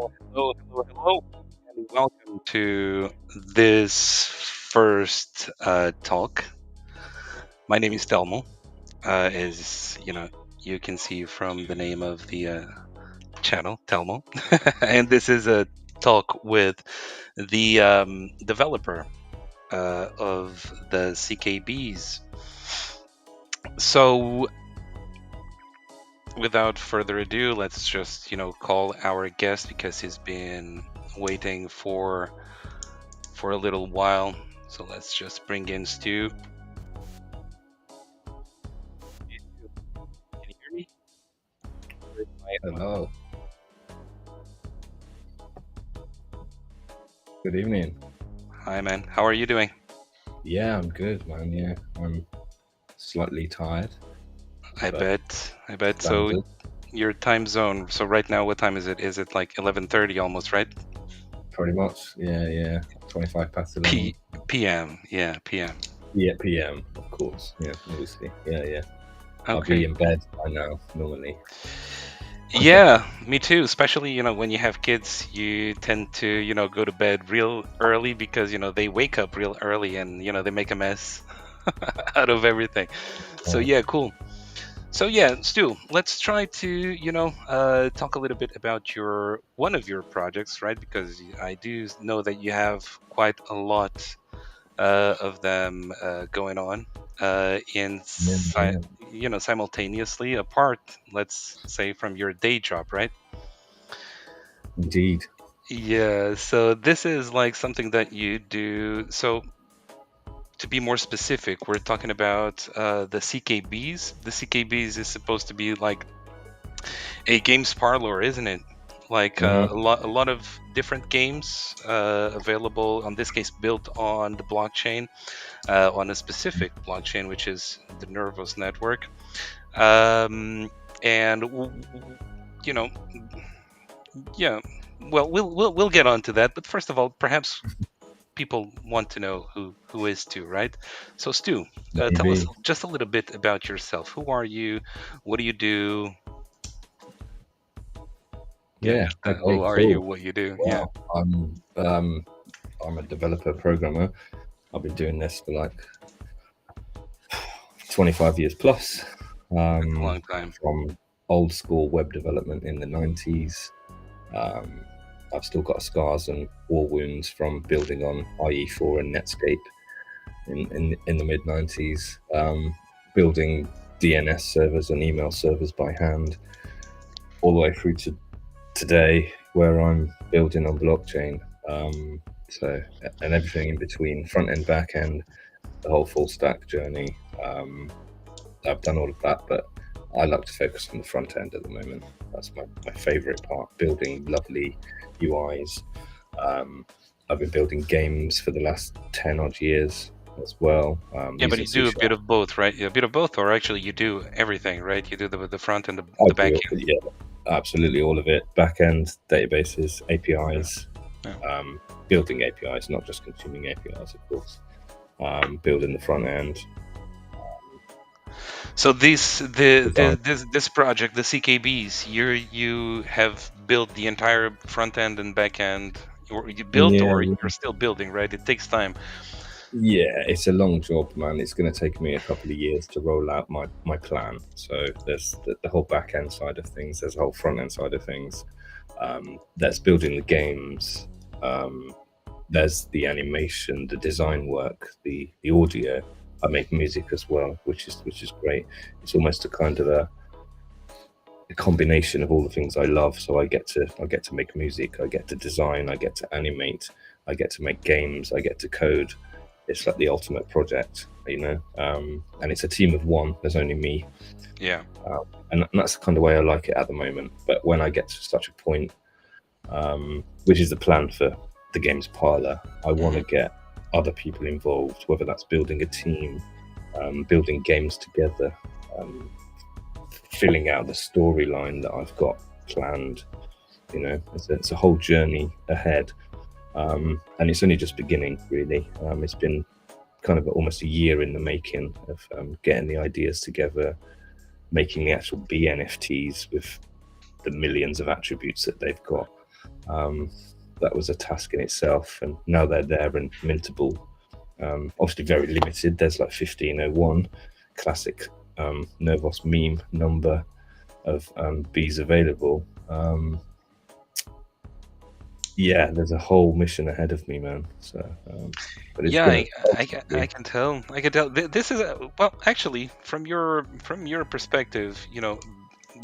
Hello, and welcome to this first talk. My name is Telmo. As you can see from the name of the channel, Telmo, and this is a talk with the developer of the CKBs. So, without further ado, let's just call our guest because he's been waiting for a little while. So let's just bring in Stu. Can you hear me? Hello. Good evening. Hi, man. How are you doing? Yeah, I'm good, man. Yeah, I'm slightly tired. I but bet. So Standard. your time zone. So right now, what time is it? Is it like 11:30 almost, right? Pretty much. Yeah. 25 past 11. PM. Yeah, PM. Yeah, PM, of course. Yeah, obviously. Yeah. I'll be Okay. in bed by now, normally. Yeah, me too. Especially, when you have kids, you tend to, go to bed real early because, they wake up real early and, they make a mess out of everything. So Uh, yeah, cool. So yeah, Stu, let's try to talk a little bit about your one of your projects, right? Because I do know that you have quite a lot of them going on yeah. simultaneously apart. Let's say from your day job, right? Indeed. Yeah. So this is like something that you do. So to be more specific, we're talking about the CKBs. The CKBs is supposed to be like a games parlor, isn't it? Like Uh-huh. a lot of different games available. In this case, built on the blockchain, on a specific blockchain, which is the Nervos network. Um, and you know, yeah. Well, we'll get on to that. But first of all, perhaps people want to know who is Stu, right? So Stu, tell us Maybe. just a little bit about yourself. Who are you? What do you do? Yeah, Yeah. just Okay, who are you? cool. What you do? Yeah. Wow. I'm a developer programmer. I've been doing this for like 25 years plus. That's a long time. From old school web development in the 90s. Um, I've still got scars and war wounds from building on IE4 and Netscape in the mid 90s, building DNS servers and email servers by hand, all the way through to today, where I'm building on blockchain. So, and everything in between, front end, back end, the whole full stack journey. I've done all of that, but I like to focus on the front end at the moment. That's my favorite part, building lovely UIs. I've been building games for the last 10 odd years as well. Yeah, but Using you C do a bit Sharp. of both, right? A bit of both, or actually you do everything, right? You do the front and I the back do, end. yeah, absolutely all of it. Back end, databases, Yeah. APIs, Yeah. building APIs, not just consuming APIs, of course. Building the front end. So Design. this project, the CKBs, you have built the entire front end and back end. You built Yeah, or you're still building, right? It takes time. yeah, it's a long job, man. It's going to take me a couple of years to roll out my plan. So there's the whole back end side of things. There's the whole front end side of things. That's building the games. There's the animation, the design work, the audio. I make music as well, which is great. It's almost a kind of a combination of all the things I love. So I get to make music. I get to design. I get to animate. I get to make games. I get to code. It's like the ultimate project, and it's a team of one. There's only me, Yeah. and that's the kind of way I like it at the moment. But when I get to such a point, which is the plan for the games parlor, I want to get other people involved, whether that's building a team, building games together, filling out the storyline that I've got planned. It's a whole journey ahead. And it's only just beginning, really. It's been kind of almost a year in the making of getting the ideas together, making the actual BNFTs with the millions of attributes that they've got, Um, that was a task in itself, and now they're there and mintable. Obviously, very limited. There's like 1501, classic Nervos meme number of bees available. Yeah, there's a whole mission ahead of me, man. So, but it's Yeah, gonna I ultimately. can tell. I can tell. This is well, actually, from your perspective,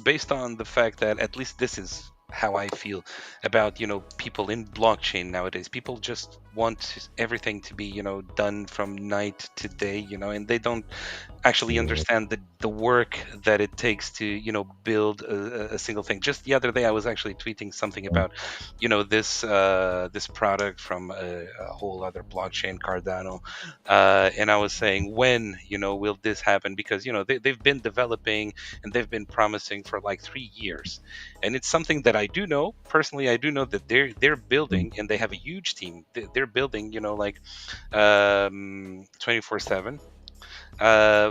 based on the fact that at least this is how I feel about people in blockchain nowadays. People just want everything to be done from night to day, and they don't actually Yeah, understand the work that it takes to build a single thing. Just the other day I was actually tweeting something about this product from a whole other blockchain, Cardano, and I was saying, when will this happen, because they've been developing and they've been promising for like 3 years, and it's something that I do know personally. I do know that they're building, and they have a huge team. They're building, like 24/7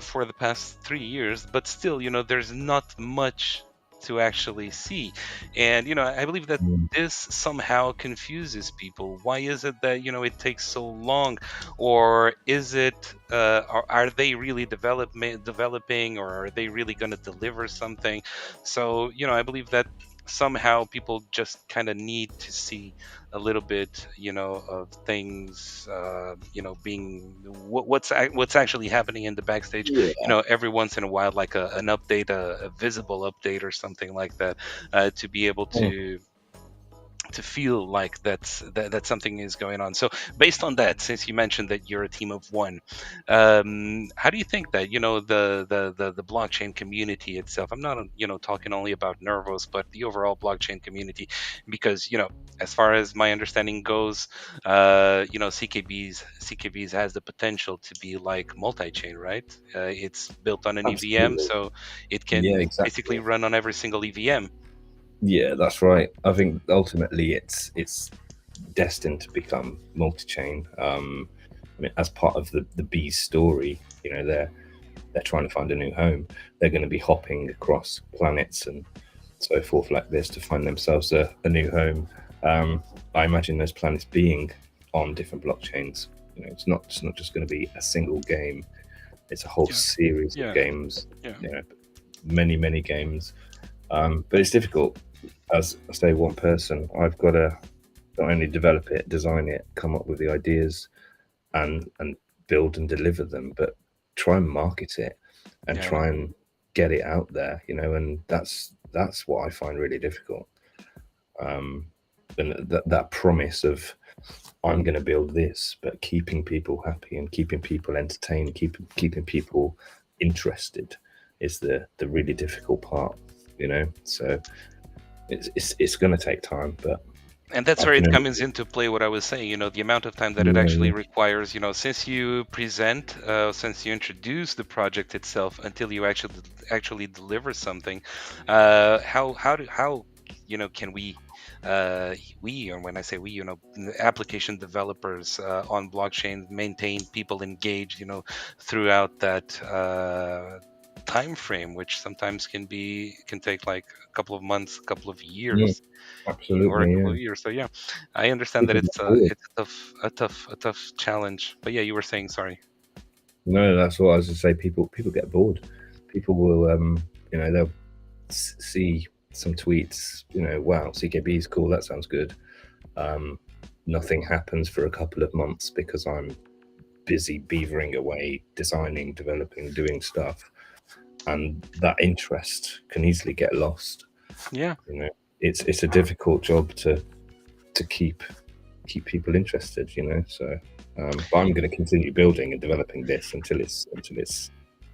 for the past 3 years, but still, there's not much to actually see. And, I believe that mm, this somehow confuses people. Why is it that, it takes so long? Or is it, are they really developing, or are they really going to deliver something? So, I believe that somehow people just kind of need to see a little bit, of things, being what's actually happening in the backstage, yeah. every once in a while, like an update, a visible update or something like that, to be able Mm, to feel like that something is going on. So based on that, since you mentioned that you're a team of one, how do you think that the blockchain community itself, I'm not talking only about Nervos, but the overall blockchain community, because as far as my understanding goes, CKBs has the potential to be like multi-chain, right? It's built on an EVM, absolutely. so it Yeah, can basically exactly. run on every single EVM. Yeah, that's right. I think ultimately it's destined to become multi-chain. I mean, as part of the bees story, they're trying to find a new home. They're going to be hopping across planets and so forth like this to find themselves a new home. I imagine those planets being on different blockchains. It's not just going to be a single game. It's a whole Yeah, series of yeah, games. yeah. Many games. But it's difficult. As I say, one person, I've got to not only develop it, design it, come up with the ideas, and build and deliver them, but try and market it and Yeah, try and get it out there. And that's what I find really difficult. Um, and that promise of I'm going to build this, but keeping people happy and keeping people entertained, keeping people interested is the really difficult part. So it's going to take time, but and that's I where can it only. comes into play what I was saying, the amount of time that it Yeah, actually yeah. requires, since you present, since you introduce the project itself until you actually deliver something. How can we, or when I say we, application developers on blockchain, maintain people engaged, throughout that time frame, which sometimes can take like a couple of months, a couple of Mm, years, or a absolutely, couple yeah. of years. So yeah, I understand that People it's get bored. a tough challenge. But yeah, you were saying, sorry. No, that's what I was to say. People get bored. People will, they'll see some tweets. Wow, CKB is cool. That sounds good. Um, Nothing happens for a couple of months because I'm busy beavering away, designing, developing, doing stuff, and that interest can easily get lost. Yeah, You know, it's a difficult job to keep people interested. So, but I'm going to continue building and developing this until it's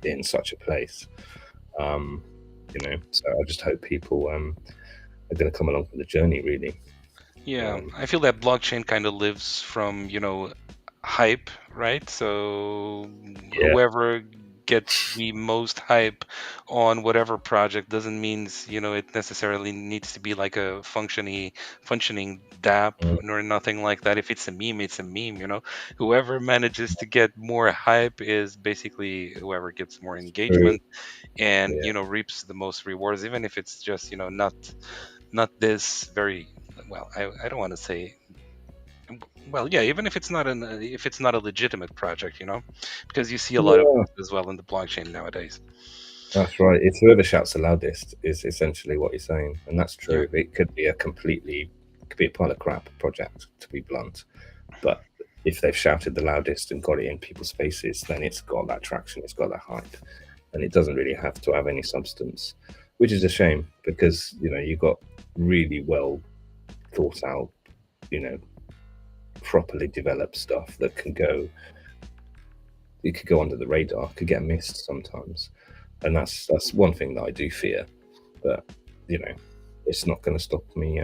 in such a place. Um, so I just hope people are going to come along for the journey. Really. yeah. Um, I feel that blockchain kind of lives from hype, right? So yeah. whoever gets the most hype on whatever project doesn't mean it necessarily needs to be like a functioning DApp Mm, or nothing like that. If it's a meme, it's a meme. Whoever manages to get more hype is basically whoever gets more true. engagement and Yeah. reaps the most rewards, even if it's just not this very well, I don't want to say, well, yeah, even if it's not if it's not a legitimate project, because you see a lot of Yeah, this as well in the blockchain nowadays. that's right. It's whoever shouts the loudest is essentially what you're saying, and that's Yeah, true. It could be could be a pile of crap project, to be blunt. But if they've shouted the loudest and got it in people's faces, then it's got that traction, it's got that hype, and it doesn't really have to have any substance, which is a shame because you got really well thought out, you know, properly developed stuff that can go. It could go under the radar, could get missed sometimes, and that's one thing that I do fear. But you know, it's not going to stop me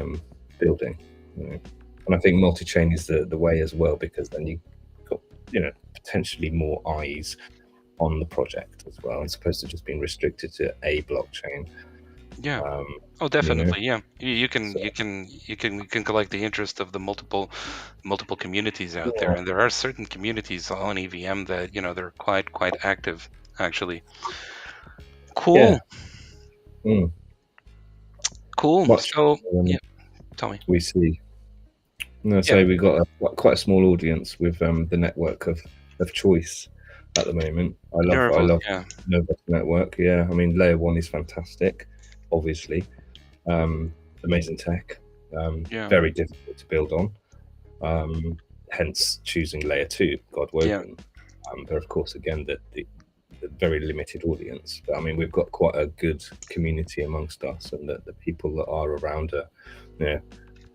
building. You know, and I think multi-chain is the way as well because then you got potentially more eyes on the project as well, as opposed to just being restricted to a blockchain. yeah. Um, Oh, you know, definitely, yeah. You can so collect the interest of the multiple communities out there, yeah, and there are certain communities on EVM that they're quite active, actually. yeah, Cool, mm, cool. much So more than yeah, tell me. we see. No, Yeah, so we've got quite a small audience with the network of choice at the moment. I Nervous. love Yeah, Nova Network. Yeah, I mean layer one is fantastic, obviously. Amazing tech, yeah, very difficult to build on. Hence choosing layer two, God yeah. Woken. But of course, again, the very limited audience. But I mean, we've got quite a good community amongst us, and the people that are around are, yeah,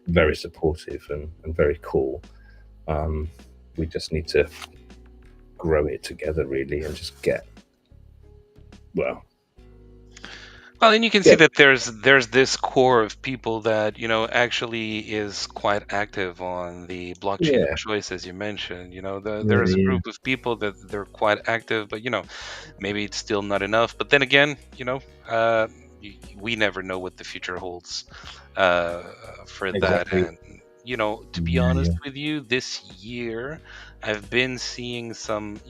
very supportive and very cool. Um, we just need to grow it together, really, and just well, Well, and you can see get that there's this core of people that actually is quite active on the blockchain of yeah, choice, as you mentioned. yeah, There's a yeah, group of people that they're quite active, but maybe it's still not enough. But then again, we never know what the future holds uh, for that. exactly. And to be Yeah, honest yeah, with you, this year I've been seeing some,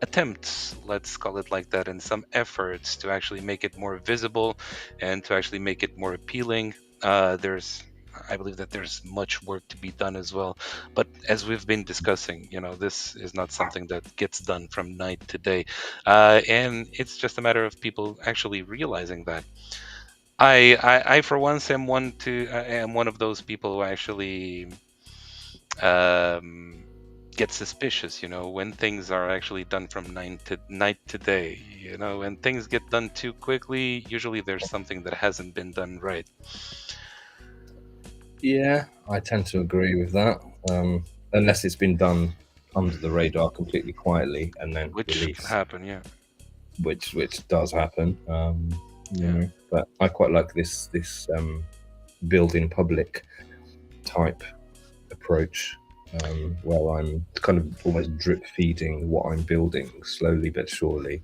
attempts, let's call it like that, and some efforts to actually make it more visible and to actually make it more appealing. There's I believe that there's much work to be done as well. But as we've been discussing, this is not something that gets done from night to day. And it's just a matter of people actually realizing that. I for once am one of those people who actually um, get suspicious, when things are actually done from night to day. When things get done too quickly, usually there's something that hasn't been done right, yeah. I tend to agree with that. Unless it's been done under the radar completely quietly and then which can released, happen. Yeah, which does happen. yeah, But I quite like this build in public type approach, where I'm kind of almost drip feeding what I'm building slowly but surely.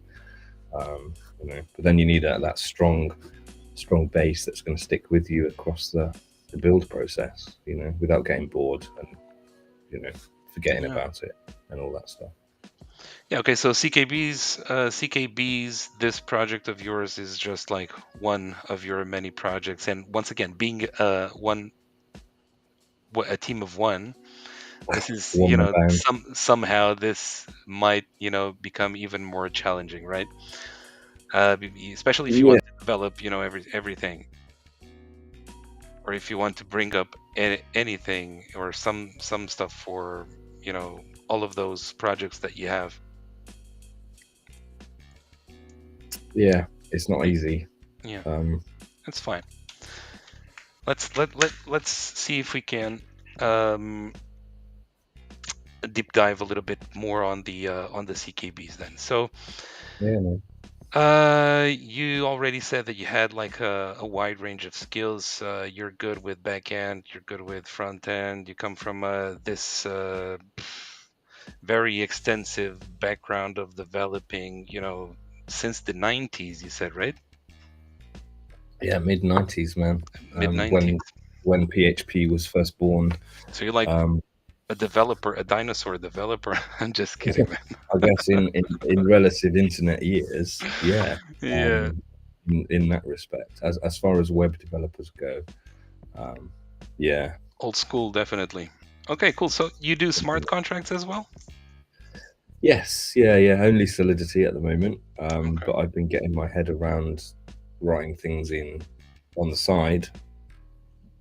But then you need that strong base that's going to stick with you across the build process. Without getting bored and you know forgetting yeah, about it and all that stuff. yeah. Okay, so CKB's, this project of yours is just like one of your many projects, and once again, being a team of one. This is, One man band. somehow this might, become even more challenging, right? Especially if you Yeah, want to develop, everything, or if you want to bring up anything or some stuff for, all of those projects that you have. yeah. It's not easy. Yeah, Um, that's fine. Let's see if we can um, deep dive a little bit more on the CKBs then. So, yeah, no. you already said that you had like a wide range of skills. You're good with back end, you're good with front end. You come from this very extensive background of developing, since the 90s, you said, right? Yeah, mid '90s, man. Mid 90s. When PHP was first born. So you're like Um, a developer, a dinosaur developer. I'm just kidding, I guess in relative internet years, yeah. man. Um, in that respect, as far as web developers go, um, Yeah. Old school, definitely. Okay, cool. So you do smart contracts as well? Yes, yeah. Only Solidity at the moment, Okay. but I've been getting my head around writing things in on the side,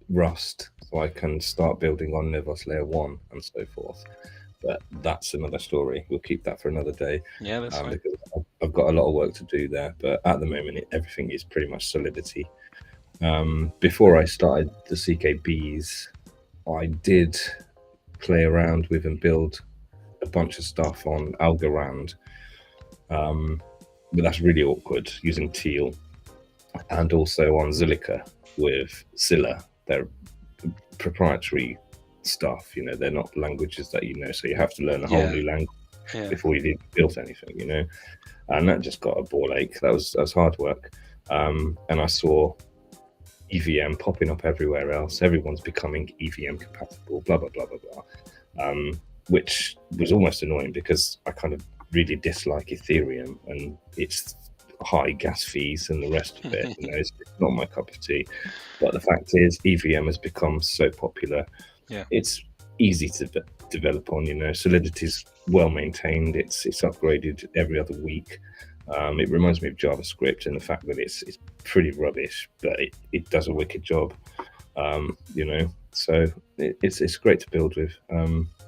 Rust, so I can start building on Nivos Layer 1 and so forth. But that's another story. We'll keep that for another day, Yeah, that's fine. because I've got a lot of work to do there. But at the moment, everything is pretty much Solidity. Before I started the CKBs, I did play around with and build a bunch of stuff on Algorand, but that's really awkward using Teal, and also on Zilliqa with Zilla. They're proprietary stuff, they're not languages that so you have to learn a whole Yeah, new language yeah, before you've even built anything. And that just got a ball ache. That was hard work. And I saw EVM popping up everywhere else. Everyone's becoming EVM compatible, blah blah blah blah blah. Which was almost annoying because I kind of really dislike Ethereum and its high gas fees and the rest of it. It's not my cup of tea. But the fact is, EVM has become so popular. yeah. It's easy to develop on. Solidity's well maintained. It's upgraded every other week. It reminds me of JavaScript and the fact that it's pretty rubbish, but it does a wicked job. So it's great to build with.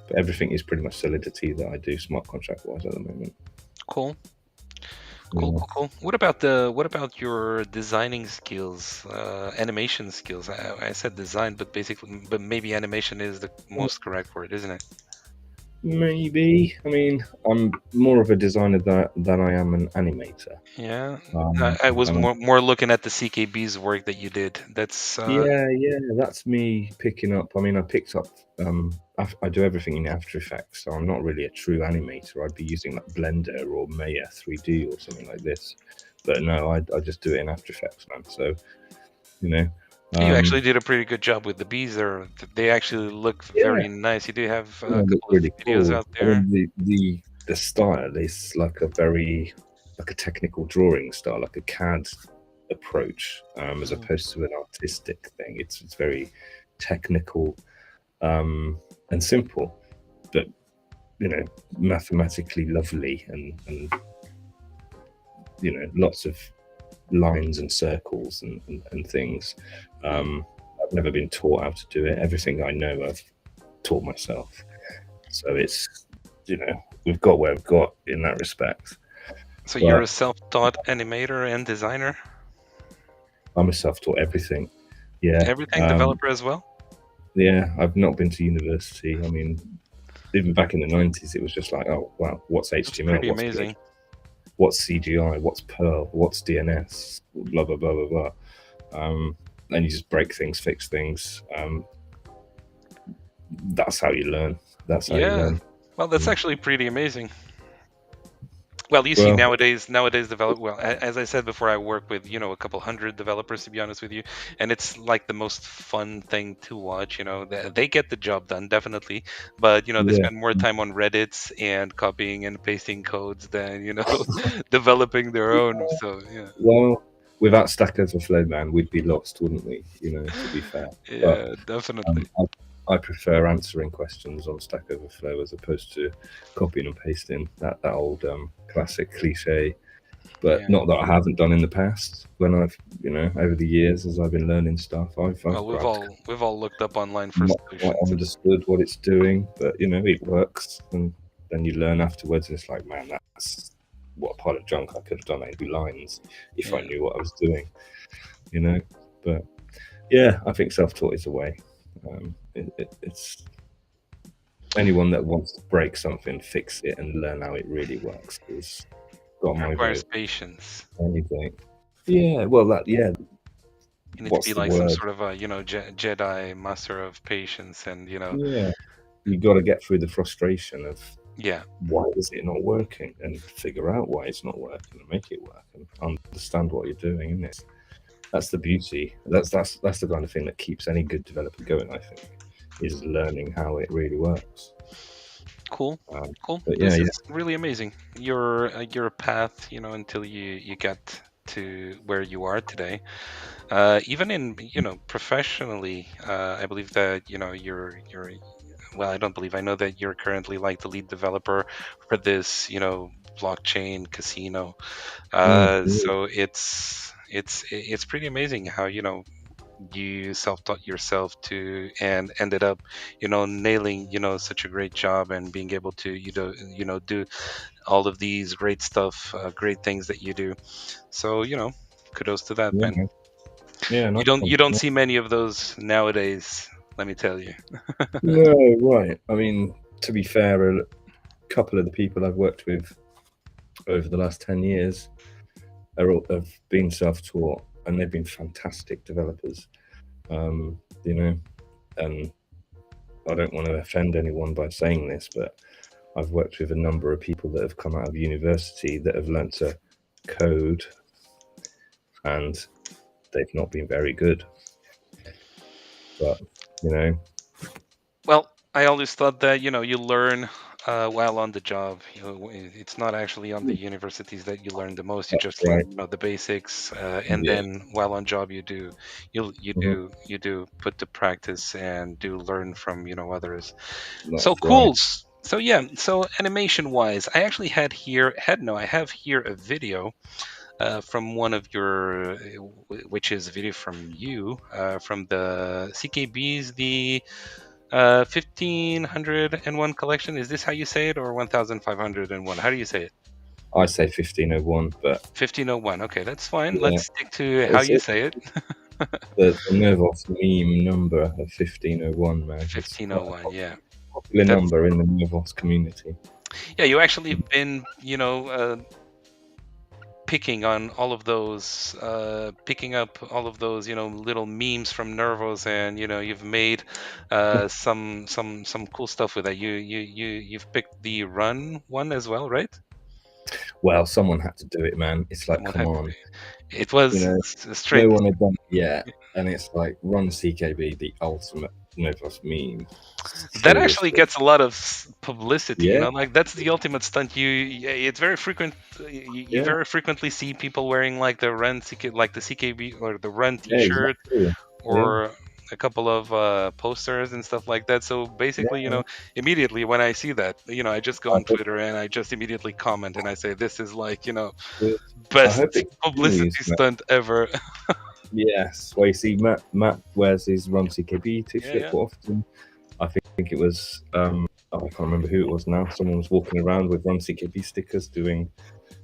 But everything is pretty much Solidity that I do smart contract wise at the moment. Cool. Cool, Yeah. cool, cool. What about your designing skills, animation skills? I said design, but maybe animation is the most correct word, isn't it? Maybe. I mean, I'm more of a designer than I am an animator. Yeah, I was And more looking at the CKB's work that you did. That's yeah, that's me picking up. I mean, I picked up. I do everything in After Effects, so I'm not really a true animator. I'd be using like Blender or Maya 3D or something like this. But no, I just do it in After Effects, man. So you know, you um, actually did a pretty good job with the bees there. They actually look yeah, very nice. You do have yeah, a it looked couple of really videos cool. out I there. mean, the style is like a technical drawing style, like a CAD approach, as Mm. opposed to an artistic thing. It's very technical, and simple, but mathematically lovely, and lots of lines and circles and things. I've never been taught how to do it. Everything I know, I've taught myself. So it's we've got where we've got in that respect. So you're a But self-taught animator and designer? I'm a self-taught everything. Yeah, Everything developer as well? yeah. I've not been to university. I mean, even back in the 90s, it was just like, oh wow, what's That's HTML? pretty What's PHP? amazing. What's CGI? What's Perl? What's DNS? Blah blah blah blah blah. And you just break things, fix things. That's how you learn. That's how you Yeah. learn. Well, that's actually pretty amazing. Well, you see Well, nowadays develop well. As I said before, I work with a couple hundred developers to be honest with you, and it's like the most fun thing to watch. They get the job done definitely, but they yeah. spend more time on Reddits and copying and pasting codes than developing their own. So yeah, Well, without Stack Overflow, man, we'd be lost, wouldn't we? To be fair. But yeah, definitely. I prefer answering questions on Stack Overflow as opposed to copying and pasting that old classic cliche. But Yeah. not that I haven't done in the past. When I've over the years as I've been learning stuff, I've Well, we've grabbed, all looked up online for not quite solutions. understood what it's doing, but it works, and then you learn afterwards. And it's like, man, that's what a pile of junk. I could have done 80 lines if I Yeah. knew what I was doing. But yeah, I think self-taught is the way. It's anyone that wants to break something, fix it, and learn how it really works is got It my requires vote. patience. Anything. Yeah, well, You need to what's be the like some word? sort of a Jedi master of patience, and Yeah, you got to get through the frustration of yeah, why is it not working, and figure out why it's not working and make it work, and understand what you're doing. And that's the beauty. That's the kind of thing that keeps any good developer going. I think is learning how it really works. cool, Um, cool. but yeah, This yeah, is really amazing. Your path, until you get to where you are today. Even in, professionally, I believe that, you're well, I don't believe, I know that you're currently like the lead developer for this, blockchain casino. Mm. So it's pretty amazing how, you self-taught yourself to and ended up, nailing, such a great job and being able to, do all of these great stuff, great things that you do. So, kudos to that, Yeah, man. man. Yeah, You nice don't one. you don't see many of those nowadays, let me tell you. No, right. I mean, to be fair, a couple of the people I've worked with over the last 10 years have been self-taught, and they've been fantastic developers. You know, and I don't want to offend anyone by saying this, but I've worked with a number of people that have come out of university that have learnt to code, and they've not been very good. But you know, Well, I always thought that, you learn while on the job. It's not actually on the universities that you learn the most. You that's just right. learn, the basics, and Yeah, then while on job, mhm, you do put to practice and do learn from, others. So that's cool. right. So yeah. So animation wise, I actually I have here a video from one of your, which is a video from you, from the CKBs, the 1501 collection. Is this how you say it, or 1501? How do you say it? I say 1501, but 1501. Okay, that's fine. yeah, Let's stick to how it's you say it. the Nervos meme number of 1501, man. It's quite a 1501. Yeah. popular That's number in the Nervos community. yeah. You actually been, picking on all of those, picking up all of those, little memes from Nervos, and you've made some cool stuff with that. You've picked the run one as well, right? Well, someone had to do it, man. It's like, Someone come had to on, be. It was you know, straight. no one had done it yet, and it's like run CKB, the ultimate Nervos meme. That actually Seriously, gets a lot of publicity, yeah, like that's the ultimate stunt. Yeah, it's very frequent. You yeah, very frequently see people wearing like the Run CK, like the CKB or the Run yeah, T-shirt, exactly, yeah, or a couple of posters and stuff like that. So basically, yeah. immediately when I see that, I just go I on hope, Twitter and I just immediately comment and I say, "This is like, it, I best hope it continues, publicity man. stunt ever." Yes, well, you see, Matt wears his Run CKB Yeah, t-shirt yeah, quite often. I think it was, I can't remember who it was now. Someone was walking around with Run CKB stickers, doing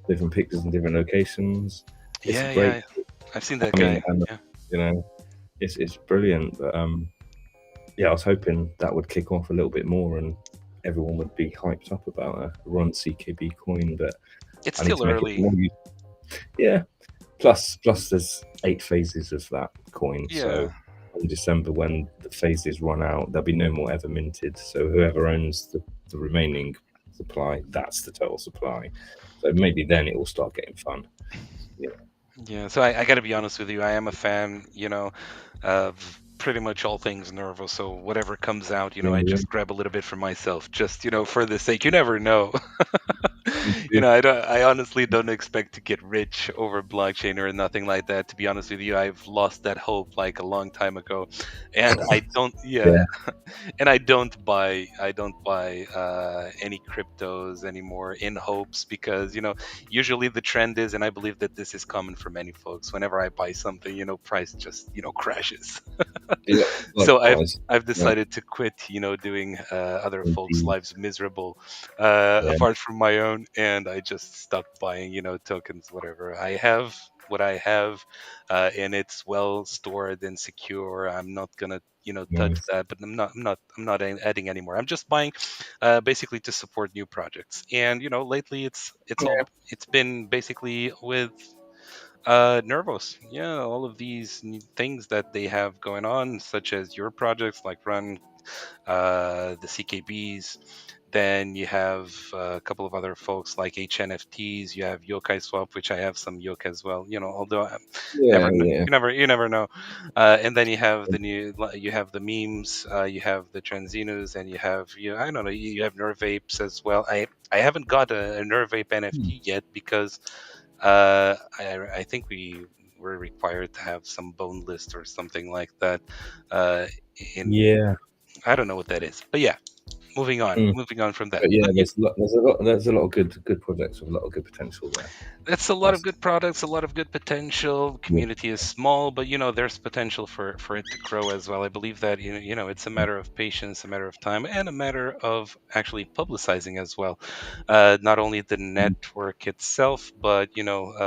different pictures in different locations. It's a yeah, great. yeah. I've seen that I mean, guy. and Yeah. you know, it's brilliant. But yeah, I was hoping that would kick off a little bit more and everyone would be hyped up about a Run CKB coin. But It's I need still to make it early. more. Yeah. Plus, there's 8 phases of that coin. Yeah. So in December, when the phases run out, there'll be no more ever minted. So whoever owns the remaining supply, that's the total supply. So maybe then it will start getting fun. Yeah. Yeah, so I got to be honest with you. I am a fan, of pretty much all things Nervo. So whatever comes out, Yeah. I Yeah. just grab a little bit for myself, just for the sake. You never know. Yeah. I honestly don't expect to get rich over blockchain or nothing like that. To be honest with you, I've lost that hope like a long time ago, and I don't. Yeah, Yeah. and I don't buy any cryptos anymore in hopes, because usually the trend is, and I believe that this is common for many folks, whenever I buy something, price just crashes. Yeah. So Likewise. I've Yeah. decided to quit, doing other folks' Indeed. lives miserable, Yeah. apart from my own, and I just stopped buying, tokens, whatever. I have what I have, and it's well stored and secure. I'm not gonna, touch Nice. that, but I'm not adding anymore. I'm just buying, basically to support new projects. And lately Yeah. it's been basically with Nervos. Yeah, all of these things that they have going on, such as your projects like Run, the CKBs. Then you have a couple of other folks like HNFTs. You have Yokai Swap, which I have some Yokai as well. Although I Yeah. Yeah. you never know. And then you have you have the memes, you have the Transinos, and you have I don't know, you have Nerve Apes as well. I haven't got a Nerve Ape Hmm. NFT yet because I think we were required to have some bone list or something like that. Uh, in Yeah. I don't know what that is, but yeah. Mm. Moving on from that. But yeah, But there's a lot of good projects with a lot of good potential there. that's a lot of That's good products, a lot of good potential. yeah. Community is small, but there's potential for it to grow as well. I believe that it's a matter of patience, a matter of time, and a matter of actually publicizing as well. Not only the Mm. network itself, but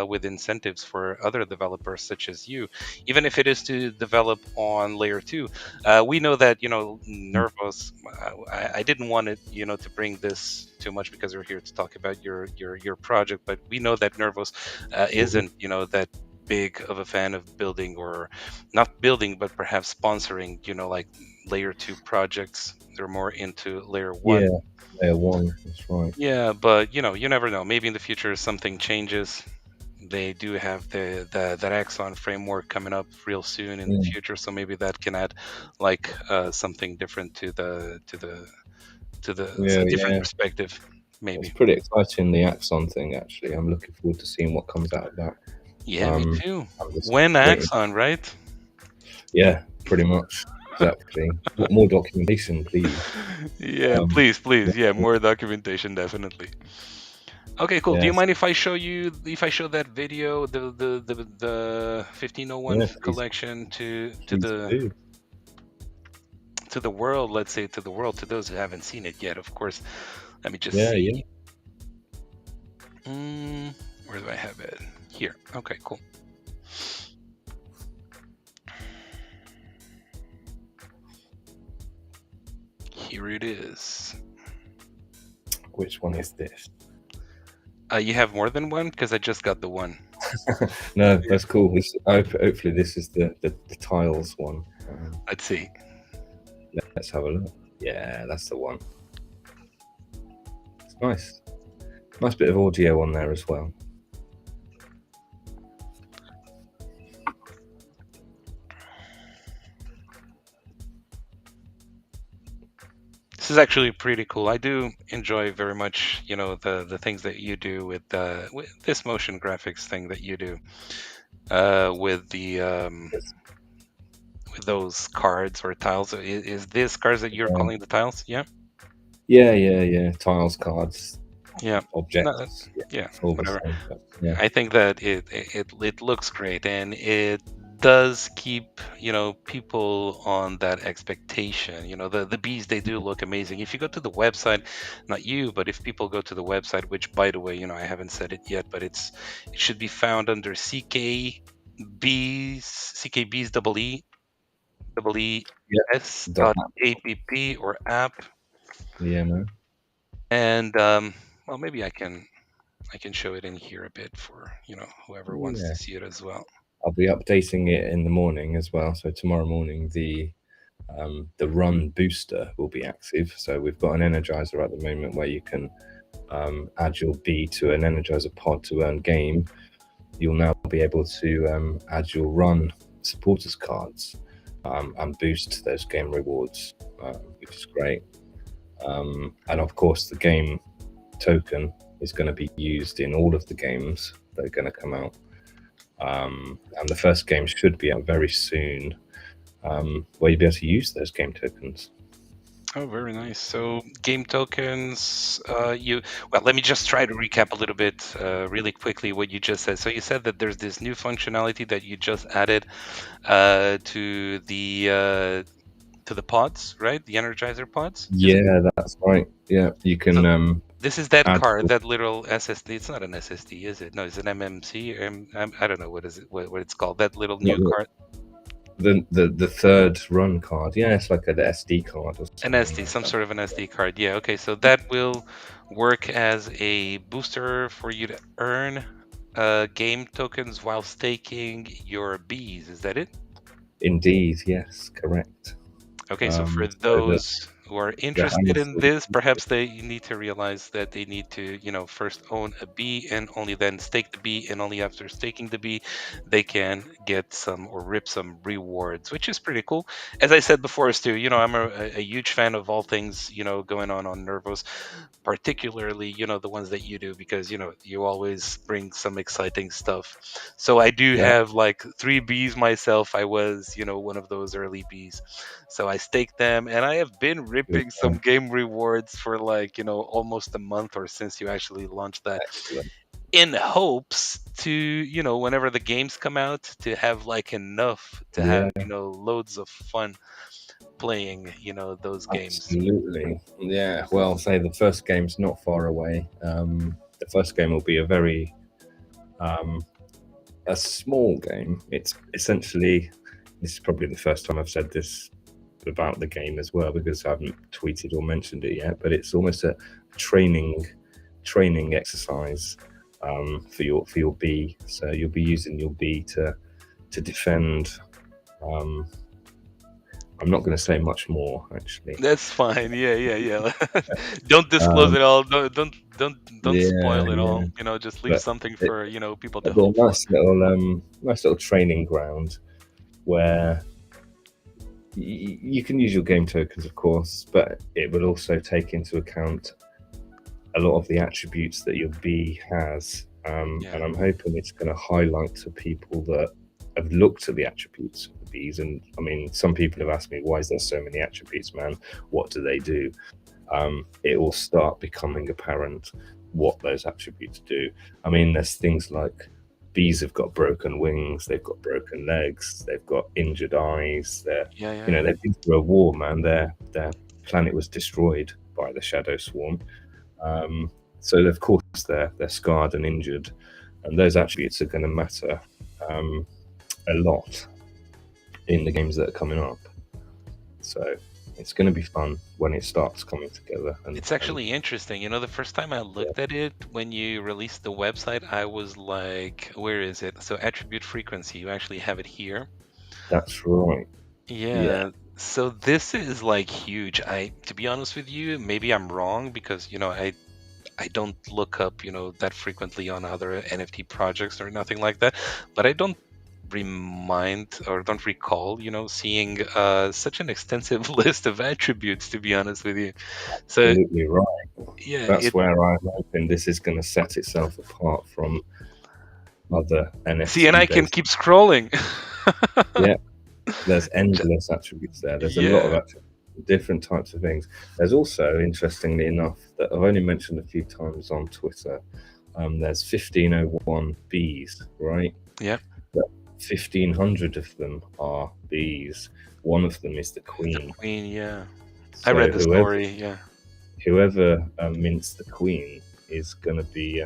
with incentives for other developers such as you, even if it is to develop on layer two. We know that Mm. Nervos. I didn't want it to bring this too much because we're here to talk about your project, but we know that Nervos Mhm. isn't that big of a fan of building, or not building, but perhaps sponsoring like layer two projects. They're more into layer one. Yeah, layer one. That's right. Yeah, but you never know. Maybe in the future something changes. They do have that Axon framework coming up real soon in the Mm. future, so maybe that can add like something different to the Yeah, a different yeah. perspective, It's maybe. pretty exciting, the Axon thing. Actually, I'm looking forward to seeing what comes out of that. Yeah, me too. I'm just When waiting. Axon, right? Yeah, pretty much. Exactly. What more documentation, please? Yeah, Um, please. Yeah, more documentation, definitely. Okay, cool. Do you yes. mind if I show you if I show that video, the 1501 Yeah. collection Please do. to the world? Let's say to the world, to those who haven't seen it yet, of course. Let me just Yeah, see. yeah. Where do I have it? Here. Okay, cool. Here it is. Which one is this? You have more than one because I just got the one. No, that's cool. Hopefully, this is the tiles one. Let's see. Let's have a look. Yeah, that's the one. It's nice. Nice bit of audio on there as well. This is actually pretty cool. I do enjoy very much, the things that you do with this motion graphics thing that you do, with the with those cards or tiles. Is this cards that you're Yeah, calling the tiles? Yeah, yeah. Tiles, cards, yeah. No, objects. Yeah, yeah, all the whatever. same. But yeah, I think that it looks great, and it does keep people on that expectation. The bees, they do look amazing. If you go to the website, not you, but if people go to the website, which by the way, I haven't said it yet, but it should be found under CKB's double E yeah. S Dot dot app. app or app, Yeah, man. and well, maybe I can show it in here a bit for whoever wants Yeah, to see it as well. I'll be updating it in the morning as well. So tomorrow morning, the run booster will be active. So we've got an energizer at the moment where you can add your bee to an energizer pod to earn game. You'll now be able to add your run supporters cards and boost those game rewards, which is great. And of course, the game token is going to be used in all of the games that are going to come out. And the first game should be out very soon, where you'll be able to use those game tokens. Oh, very nice. So game tokens, let me just try to recap a little bit, really quickly what you just said. So you said that there's this new functionality that you just added to the pods, right? The Energizer pods, is it? Yeah, that's right. Yeah, you So can this is that add card, that little SSD. It's not an SSD, is it? No, it's an MMC. I don't know what is it, what it's called. That little not new card, the third run card. Yeah, it's like an SD card or an something SD, like some that. sort of an SD card. Yeah, okay. So that will work as a booster for you to earn game tokens while staking your bees. Is that it? Indeed, yes, correct. Okay, so for So those who are Yeah, I'm interested in also this, perhaps they need to realize that they need to, first own a bee and only then stake the bee, and only after staking the bee, they can get some or rip some rewards, which is pretty cool. As I said before, Stu, I'm a huge fan of all things, going on Nervos, particularly the ones that you do, because you always bring some exciting stuff. So I do yeah, have like 3 bees myself. I was one of those early bees, so I staked them, and I have been good, ripping some game rewards for like almost a month, or since you actually launched that, excellent. in hopes to whenever the games come out, to have like enough to have Yeah, loads of fun playing those games. absolutely. Yeah. Well, say the first game's not far away. The first game will be um, a small game. It's essentially, this is probably the first time I've said this about the game as well, because I haven't tweeted or mentioned it yet. But it's almost a training exercise for your bee. So you'll be using your bee to defend. Um, I'm not going to say much more, actually. That's fine. Yeah, yeah, yeah. Don't disclose Um, it all. Don't yeah, spoil it yeah. all. Just leave But something it, for people to it'll hope be a for. nice little training ground where you can use your game tokens, of course, but it will also take into account a lot of the attributes that your bee has. Yeah, And I'm hoping it's going to highlight to people that have looked at the attributes of the bees. And I mean, some people have asked me, why is there so many attributes, man? What do they do? It will start becoming apparent what those attributes do. I mean, there's things like bees have got broken wings, they've got broken legs, they've got injured eyes. yeah, yeah. They've been through a war, man. Their planet was destroyed by the shadow swarm. So of course they're scarred and injured, and those attributes are going to matter a lot in the games that are coming up. So it's going to be fun when it starts coming together. It's And actually interesting. The first time I yeah, looked at it when you released the website, I was like, where is it? So attribute frequency, you actually have it here. that's right. Yeah, Yeah. So this is like huge. To be honest with you, maybe I'm wrong, because I don't look up, that frequently on other NFT projects or nothing like that. But I don't remind or don't recall, seeing such an extensive list of attributes, to be honest with you. So absolutely right. yeah, That's where I'm hoping this is going to set itself apart from other see, and NFT I can based. keep scrolling. Yeah, there's J- endless attributes there. There's a lot of yeah, attributes, different types of things. There's also, interestingly enough, that I've only mentioned a few times on Twitter. There's 1501 bees, right? yeah. But 1500 of them are bees. One of them is the The queen. queen, yeah. I So read the story, yeah. whoever mints the queen is going to be,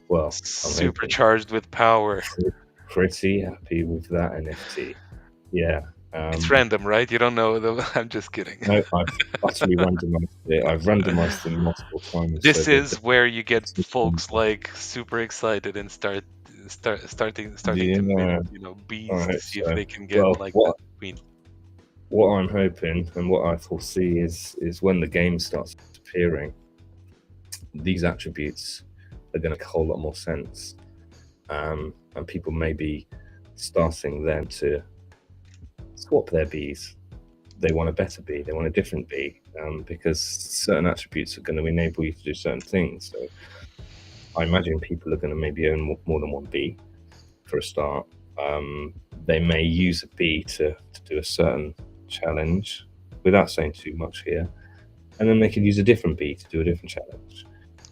well, I'm hoping Supercharged with power. pretty happy with that NFT. Yeah. It's Um, random, right? You don't know though. I'm just kidding. no, I've utterly randomized it. I've randomized them multiple times so This that is where you get the system. folks like super excited and starting to mint, Yeah. All bees, to right. see if So, they can get well, like that queen. what I'm hoping and what I foresee is when the game starts appearing, these attributes are going to make a whole lot more sense, and people may be starting then to swap their bees. They want a better bee, they want a different bee, because certain attributes are going to enable you to do certain things. So I imagine people are going to maybe own more than one bee for a start. They may use a bee to do a certain challenge without saying too much here, and then they could use a different bee to do a different challenge.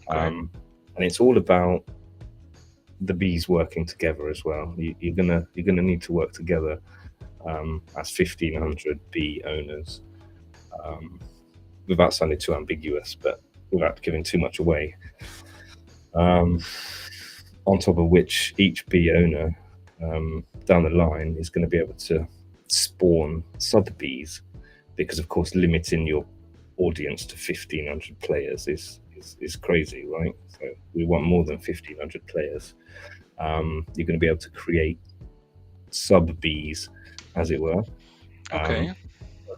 Okay. And it's all about the bees working together as well. You're gonna need to work together as 1500 bee owners, um, without sounding too ambiguous, but without giving too much away. Um, on top of which, each bee owner down the line is going to be able to spawn sub bees, because of course limiting your audience to 1500 players is crazy, right? So we want more than 1500 players. You're going to be able to create sub bees, as it were. Um, Okay.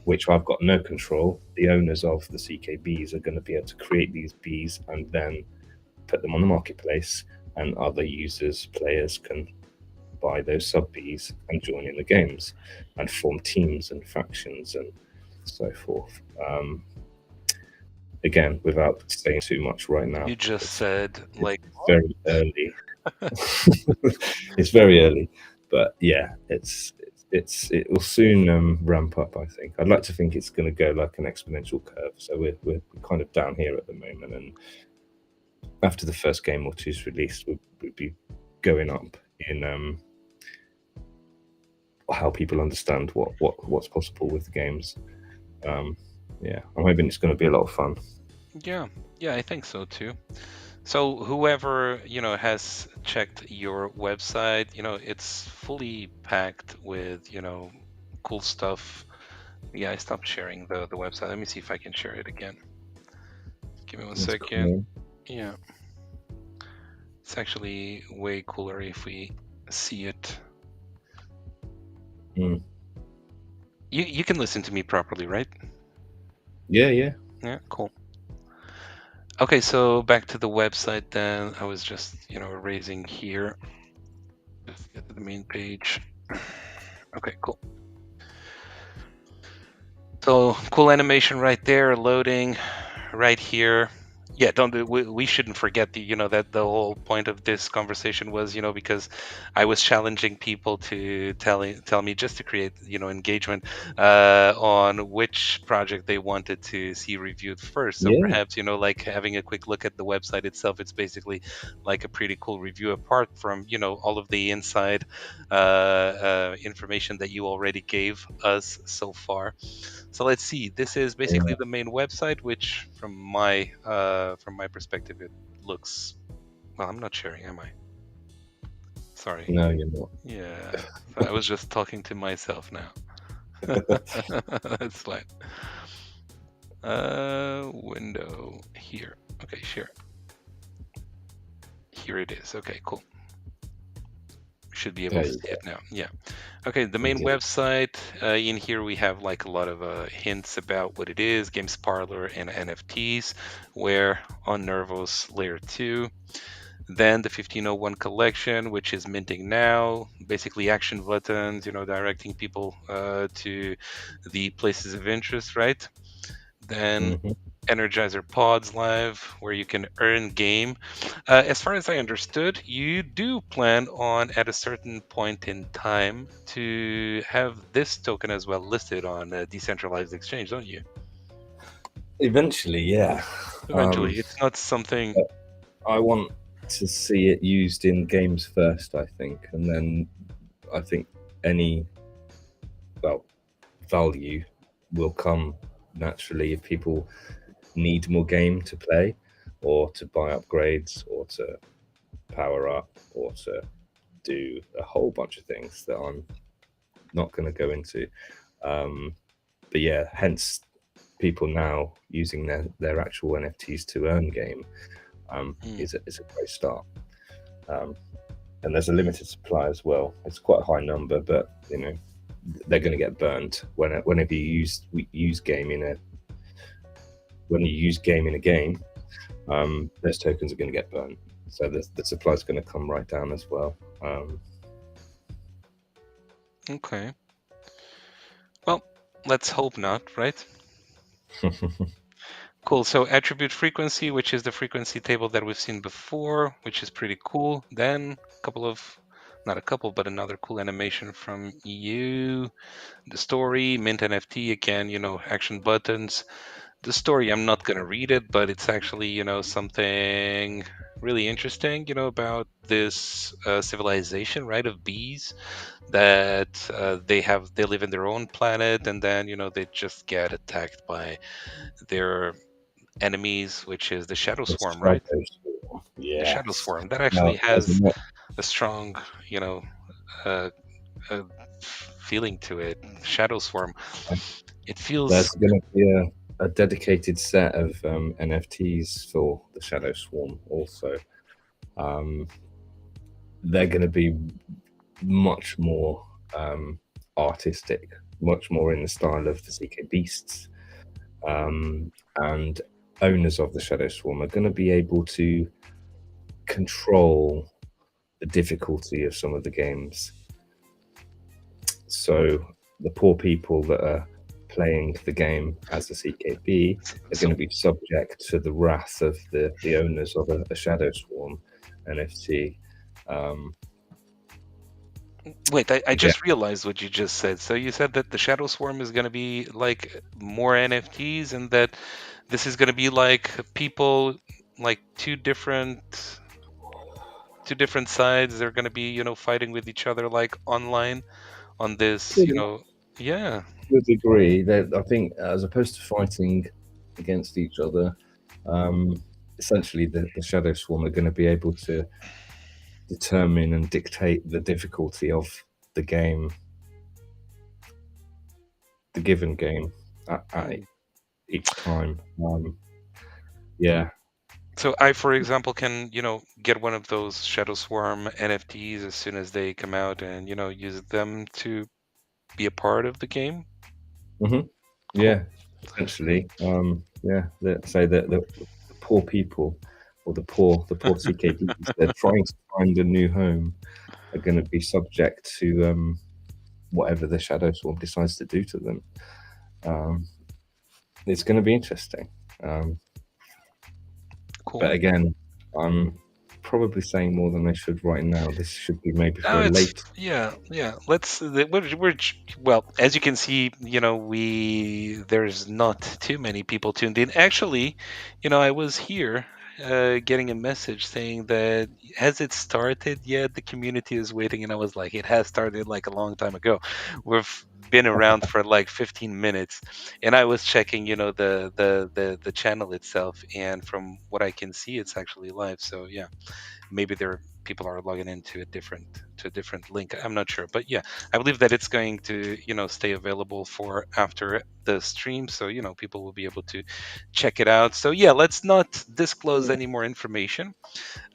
which I've got no control. The owners of the CKBs are going to be able to create these bees and then put them on the marketplace, and other users, players can buy those sub bees and join in the games and form teams and factions and so forth. Again, without saying too much right now, You just said like very early. It's very early, but yeah, it will soon ramp up. I think I'd like to think it's going to go like an exponential curve. So we're kind of down here at the moment, and after the first game or two's released, we'll be going up in how people understand what's possible with the games. Yeah, I'm hoping it's going to be a lot of fun. yeah, I think so too. So whoever, has checked your website, it's fully packed with, cool stuff. Yeah, I stopped sharing the website. Let me see if I can share it again. Give me one That's second. cool. Yeah. It's actually way cooler if we see it. Mm. You can listen to me properly, right? Yeah. Yeah, cool. Okay, so back to the website then. I was just, erasing here. Just get to the main page. Okay, cool. So cool animation right there, loading right here. Yeah, we shouldn't forget that the whole point of this conversation was, because I was challenging people to tell me just to create, engagement on which project they wanted to see reviewed first. So Yeah. perhaps, like having a quick look at the website itself, it's basically like a pretty cool review apart from, all of the inside information that you already gave us so far. So let's see. This is basically the main website, which from my perspective, it looks. Well, I'm not sharing, am I? Sorry. No, you're not. Yeah, so I was just talking to myself now. That's fine. Window here. Okay, share. Here it is. Okay, cool. Should be able There to you see go. it now. Yeah. Okay, the main You did. website. In here we have like a lot of hints about what it is, games parlor and NFTs, where on Nervos Layer 2. Then the 1501 collection, which is minting now, basically action buttons, directing people to the places of interest, right? Then Mhm. Energizer Pods Live, where you can earn game. As far as I understood, you do plan on at a certain point in time to have this token as well listed on a decentralized exchange, don't you? Eventually, yeah. Eventually, it's not something. But I want to see it used in games first, I think, and then I think any value will come naturally if people need more game to play, or to buy upgrades, or to power up, or to do a whole bunch of things that I'm not going to go into. But yeah, hence people now using their actual NFTs to earn game is a great start. And there's a limited supply as well. It's quite a high number, but they're going to get burned whenever you use game in a game. Those tokens are going to get burnt, so the supply is going to come right down as well. Okay. Well, let's hope not, right? Cool. So attribute frequency, which is the frequency table that we've seen before, which is pretty cool. Then not a couple, but another cool animation from you. The story, mint NFT, again, action buttons. The story, I'm not going to read it, but it's actually, something really interesting, about this civilization, right, of bees that they live in their own planet, and then, they just get attacked by their enemies, which is the Shadow Swarm, right? The Shadow Yes. Swarm that Now, actually has a strong, uh, uh, feeling to it. Shadow Swarm. It feels. there's going to be a dedicated set of NFTs for the Shadow Swarm. Also, they're going to be much more artistic much more in the style of the CK Beasts. And owners of the Shadow Swarm are going to be able to control the difficulty of some of the games. So the poor people that are playing the game as a CKB are going So to be subject to the wrath of the owners of a Shadow Swarm NFT. Um, wait, I again, just realized what you just said. So you said that the Shadow Swarm is going to be like more NFTs, and that this is going to be like people, like two different sides. They're going to be, fighting with each other like online on this, yeah. to a degree, that I think, as opposed to fighting against each other, um, essentially the Shadow Swarm are going to be able to determine and dictate the difficulty of the game, the given game, at Hmm. each time. Yeah. So I, for example, can, get one of those Shadow Swarm NFTs as soon as they come out and, use them to be a part of the game. hmm Cool. Yeah. Essentially, yeah. Say that the poor people, or the poor CKBs, they're trying to find a new home, are going to be subject to whatever the Shadow Swarm decides to do to them. Um, it's going to be interesting. Um, but Cool. again, I'm probably saying more than I should right now. This should be maybe for No, a it's late. yeah, yeah. Well, as you can see, there's not too many people tuned in. Actually, I was here getting a message saying that has it started yet? The community is waiting, and I was like, it has started like a long time ago. We've been around for like 15 minutes, and I was checking, the channel itself, and from what I can see, it's actually live. So yeah, maybe there people are logging into a different link. I'm not sure, but yeah, I believe that it's going to stay available for after the stream, so people will be able to check it out. So yeah, let's not disclose any more information.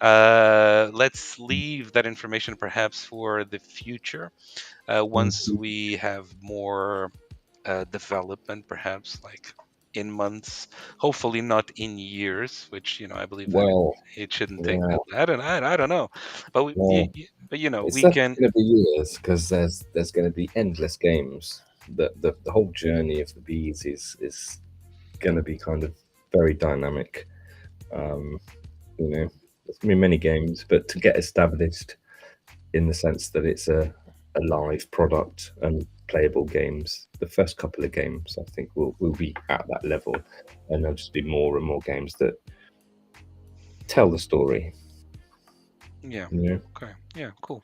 Let's leave that information perhaps for the future, once Mhm. we have more development, perhaps like in months, hopefully not in years, which I believe that it, Well, it shouldn't take yeah. that. I don't know, but Well, but it's we definitely can. going to be years because there's going to be endless games. The whole journey of the bees is going to be kind of very dynamic. Um, there's going to be many games, but to get established in the sense that it's a live product and playable games, the first couple of games I think will be at that level, and there'll just be more and more games that tell the story. Yeah. You know? Okay. Yeah. Cool.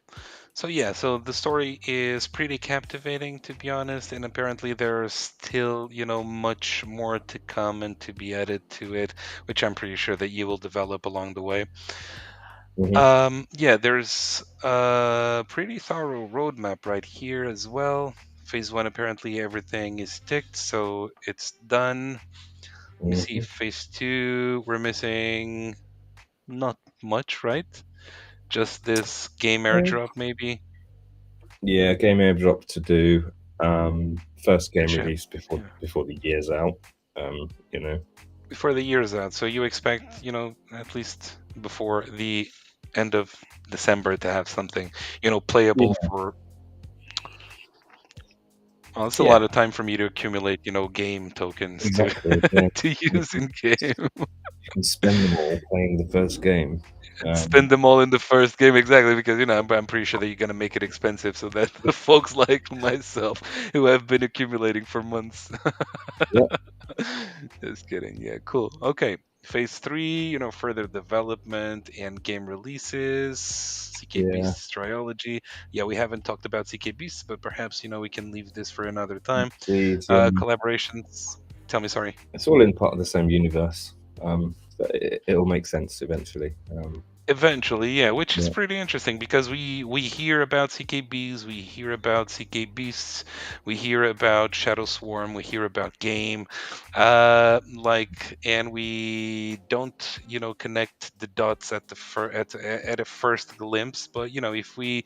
So yeah, so the story is pretty captivating, to be honest, and apparently there's still much more to come and to be added to it, which I'm pretty sure that you will develop along the way. hmm Yeah, there's a pretty thorough roadmap right here as well. Phase one, apparently everything is ticked, so it's done. Let me see. hmm Phase two, we're missing not much, right? Just this game airdrop, maybe. Yeah, game airdrop to do. First game Which, release before yeah, before the year's out. You know. before the year's out. So you expect, at least before the end of December to have something, playable Yeah, for. Well, it's a lot yeah, of time for me to accumulate, game tokens to exactly. Yeah, to use in game. you can spend them all playing the first game. Spend them all in the first game, exactly, because I'm pretty sure that you're gonna make it expensive so that the folks like myself who have been accumulating for months. Yeah, Just kidding. Yeah, cool. Okay. Phase three, further development and game releases. CK yeah. Beasts Triology. Yeah, we haven't talked about CK Beasts, but perhaps, we can leave this for another time. These, Collaborations. Tell me, sorry. it's all in part of the same universe. But it'll make sense eventually. Eventually, yeah, which is Yeah, pretty interesting because we hear about CKBs, we hear about CK beasts, we hear about Shadow Swarm, we hear about game, and we don't, connect the dots at the at a first glimpse. But if we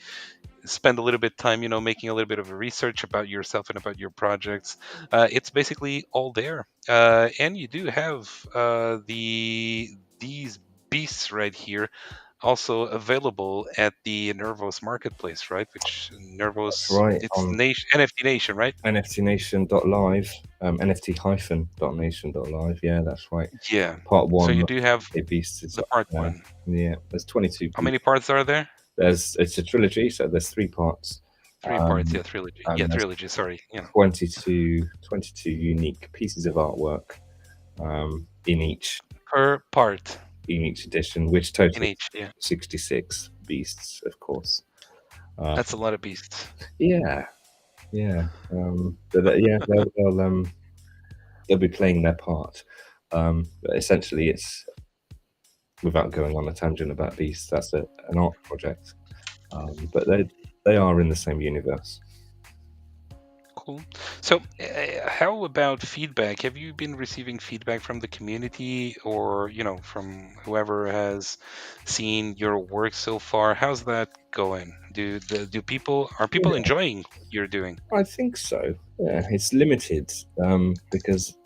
spend a little bit time, making a little bit of a research about yourself and about your projects, it's basically all there. And you do have these beasts right here also available at the Nervos marketplace, right? Which that's Nervos, right. it's On NFT Nation, right? NFTnation.live, NFT-nation.live. Yeah, that's right. Yeah. Part So you one, do have a beast is the up part there. one. Yeah, there's 22 How many beasts. parts are there? It's a trilogy, so there's 3 parts, Three parts. um, Yeah, trilogy. Yeah, and there's trilogy. Sorry. 22 unique pieces of artwork in Per part each edition, which in totals each. Yeah, 66 beasts, of course. Uh, that's a lot of beasts. yeah, yeah, yeah, they'll be playing their part. But essentially, it's without going on a tangent about beasts. That's an art project, but they are in the same universe. Cool. So, how about feedback? Have you been receiving feedback from the community or, from whoever has seen your work so far? How's that going? Are people Yeah, enjoying what you're doing? I think so. Yeah, it's limited because,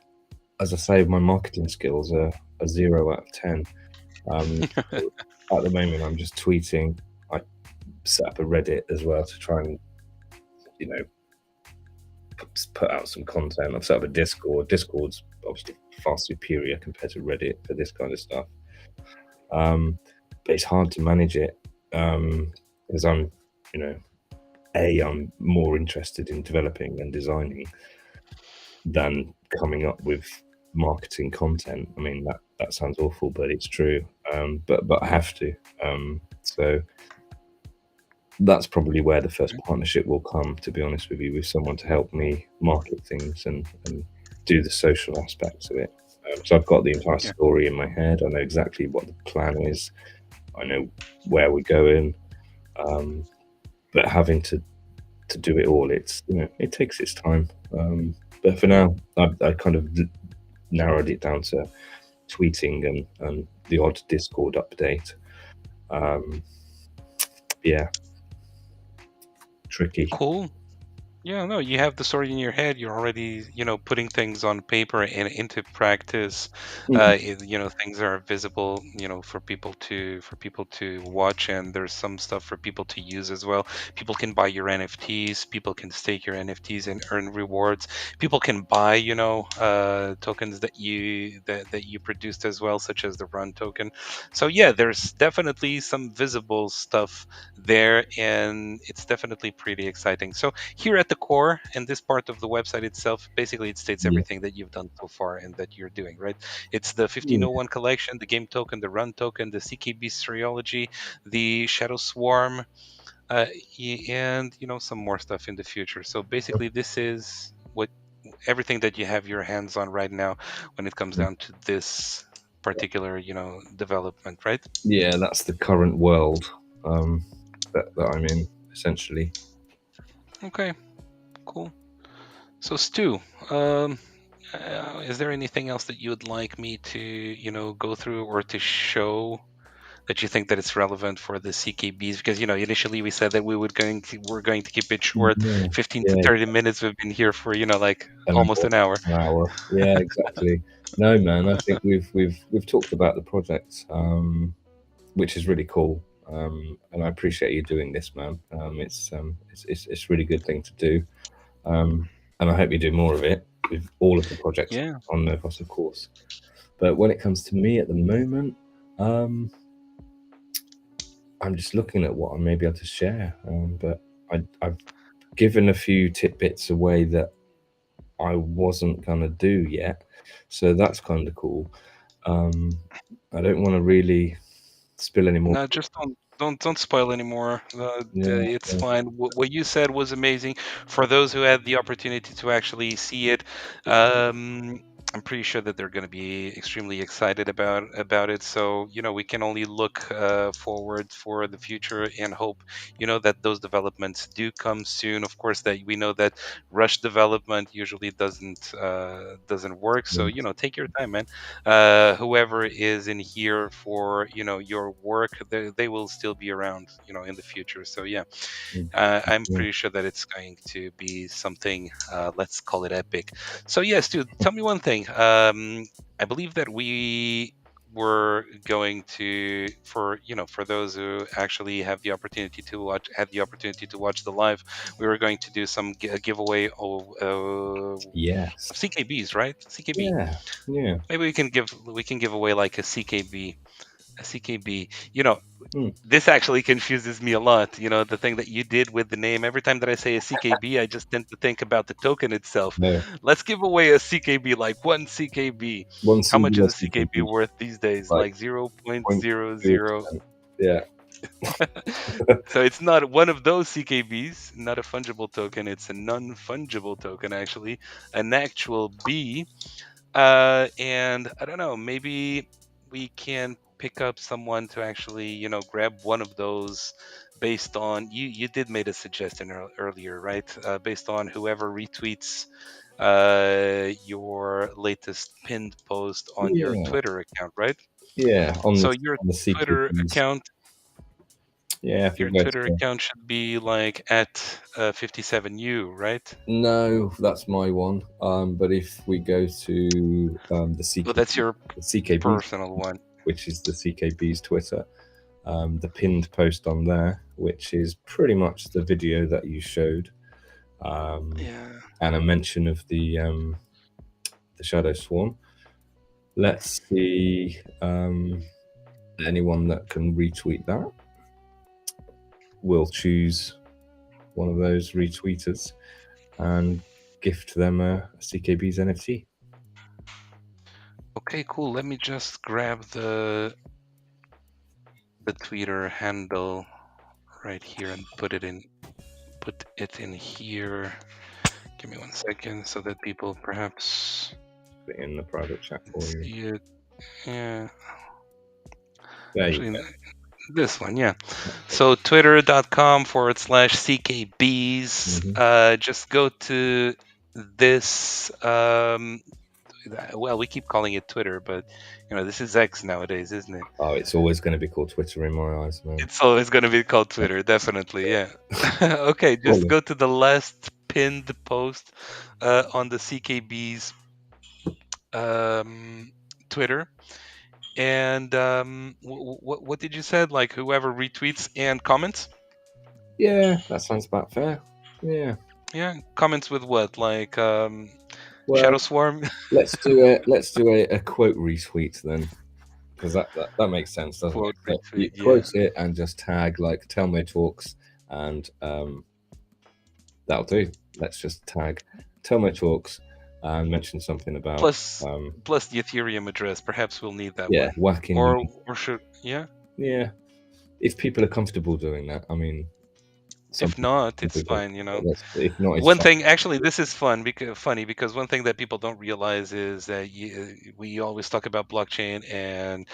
as I say, my marketing skills are a 0 out of 10. So at the moment, I'm just tweeting. I set up a Reddit as well to try and you know put out some content. I've set up a Discord. Discord's obviously far superior compared to Reddit for this kind of stuff. But it's hard to manage it because you know, I'm more interested in developing and designing than coming up with marketing content. I mean, that sounds awful, but it's true. But I have to. So that's probably where the first partnership will come, to be honest with you, with someone to help me market things and do the social aspects of it. So I've got the entire Yeah. story in my head. I know exactly what the plan is. I know where we're going. But having to do it all, it takes its time. But for now, I kind of narrowed it down to tweeting and the odd Discord update. Um, yeah, tricky. Cool. Yeah, no, you have the story in your head. You're already, putting things on paper and into practice. Mm, Things are visible, for people to watch, and there's some stuff for people to use as well. People can buy your NFTs. People can stake your NFTs and earn rewards. People can buy, tokens that you produced as well, such as the Run token. So yeah, there's definitely some visible stuff there, and it's definitely pretty exciting. So here at the core and this part of the website itself, basically it states yeah, everything that you've done so far and that you're doing, right? It's the yeah, 1501 collection, the game token, the run token, the CKB seriology, the Shadow Swarm, uh, and some more stuff in the future. So basically, this is what everything that you have your hands on right now when it comes down to this particular development, right? yeah. That's the current world that I'm in, essentially. Okay, cool. So Stu, um, is there anything else that you would like me to, go through or to show that you think that it's relevant for the CKBs? Because initially we said that we're going to keep it short, Yeah, 15 to yeah, 30 minutes. We've been here for like an almost hour, an hour. an hour. Yeah, exactly. No, man. I think we've talked about the project, which is really cool. And I appreciate you doing this, man. It's really good thing to do. And I hope you do more of it with all of the projects Yeah. on Novos, of course. But when it comes to me at the moment, um, I'm just looking at what I may be able to share. But I've given a few tidbits away that I wasn't gonna do yet, so that's kind of cool. I don't want to really spill any more. No, just don't spoil anymore. Yeah, It's yeah, fine. What you said was amazing. For those who had the opportunity to actually see it, um, I'm pretty sure that they're going to be extremely excited about it. So we can only look forward for the future and hope that those developments do come soon. Of course, that we know that rush development usually doesn't work. So take your time, man. Whoever is in here for your work, they will still be around in the future. So yeah, Mm. I'm Yeah. pretty sure that it's going to be something, let's call it epic. So, yes, dude, tell me one thing. I believe that we were going to, for those who actually have the opportunity to watch, had the opportunity to watch the live, we were going to do some giveaway of Yes. CKBs, right? CKB. Yeah. Yeah. Maybe we can give away like a CKB. A CKB. You know, Mm. this actually confuses me a lot. The thing that you did with the name. Every time that I say a CKB, I just tend to think about the token itself. No. Let's give away a CKB, like one CKB. One How much is a CBS can CKB be worth these days? like Like zero point zero zero. 0.0%. Yeah. So it's not one of those CKBs, not a fungible token. It's a non-fungible token, actually, an actual B. And I don't know, maybe we can pick up someone to actually, grab one of those based on you did made a suggestion earlier, right? Based on whoever retweets your latest pinned post on your Yeah. Twitter account, right? Yeah. So your On the Twitter CKBs. account, Yeah. If we your go Twitter to account should be like at 57U, right? no, that's my one. But if we go to Well, that's your the CKBs, personal one. which is the CKB's Twitter, the pinned post on there, which is pretty much the video that you showed, Yeah. and a mention of the Shadow Swarm. Let's see anyone that can retweet that. We'll choose one of those retweeters and gift them a CKB's NFT. Okay, cool. Let me just grab the Twitter handle right here and put it in here. Give me 1 second so that people perhaps Put it in the private chat for you. see it. Yeah, There you actually go. this one, yeah. So twitter.com/CKBs. Mhm. Just go to this well, we keep calling it Twitter, but this is X nowadays, isn't it? Oh, it's always going to be called Twitter in my eyes, man. It's always going to be called Twitter, definitely. Yeah. Okay, just Well, go to the last pinned post on the CKB's Twitter. And what did you said? Like whoever retweets and comments? yeah, that sounds about fair. Yeah. Yeah, comments with what? Like Well, Shadow Swarm? let's do a quote retweet then, because that makes sense, doesn't it? Quote So you retweet. Yeah. quote it and just tag like Telmo Talks, and that'll do. Let's just tag Telmo Talks and mention something about Plus plus the Ethereum address. Perhaps we'll need that yeah, one. whacking. Or should yeah? Yeah, if people are comfortable doing that. I mean, If not, some it's people. fine. If not, it's One fine. thing, actually, this is funny because one thing that people don't realize is that we always talk about blockchain and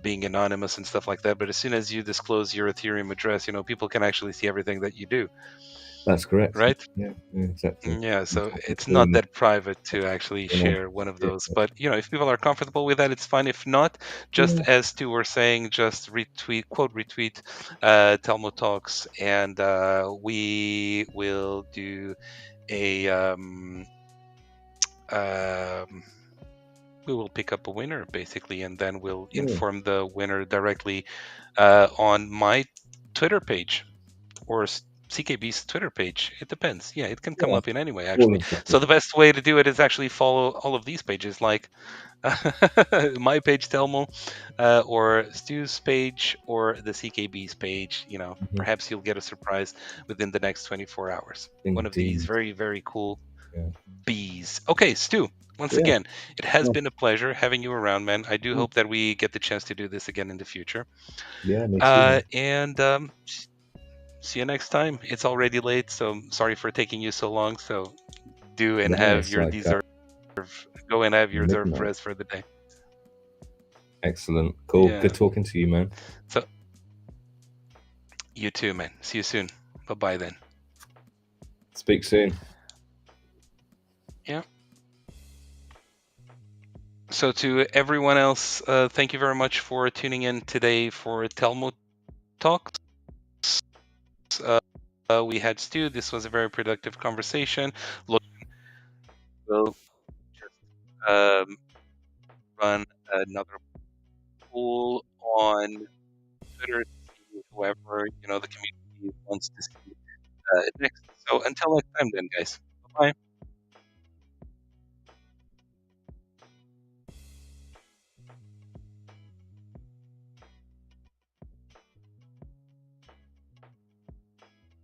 being anonymous and stuff like that. But as soon as you disclose your Ethereum address, people can actually see everything that you do, That's correct. right? Yeah, yeah, exactly. Yeah, That's so what it's we're not doing. that private to actually You know, share one of yeah, those. But if people are comfortable with that, it's fine. If not, just yeah, as Stu were saying, just retweet, quote retweet, Telmo Talks, and we will do a um, we will pick up a winner basically, and then we'll yeah, inform the winner directly on my Twitter page or CKB's Twitter page. It depends. Yeah, it can come yeah. up in any way All actually. of the So the best way to do it is actually follow all of these pages, like my page, Telmo, or Stu's page, or the CKB's page. Mhm. Perhaps you'll get a surprise within the next 24 hours. One of these Indeed. very, very cool Yeah, bees. Okay, Stu, once yeah, again, it has yeah. been a pleasure having you around, man. I do Mm. hope that we get the chance to do this again in the future. Yeah, me too. And see you next time. It's already late, so sorry for taking you so long. So do and No, have it's your like dessert. go and have your deserved midnight. rest for the day. Excellent. Cool. Yeah. Good talking to you, man. So you too, man. See you soon. Bye bye then. Speak soon. Yeah. So to everyone else, thank you very much for tuning in today for Telmo Talks. We had Stu. This was a very productive conversation. Look, we'll just run another poll on Twitter to see whoever the community wants to see next. So until next time, then, guys. Bye bye.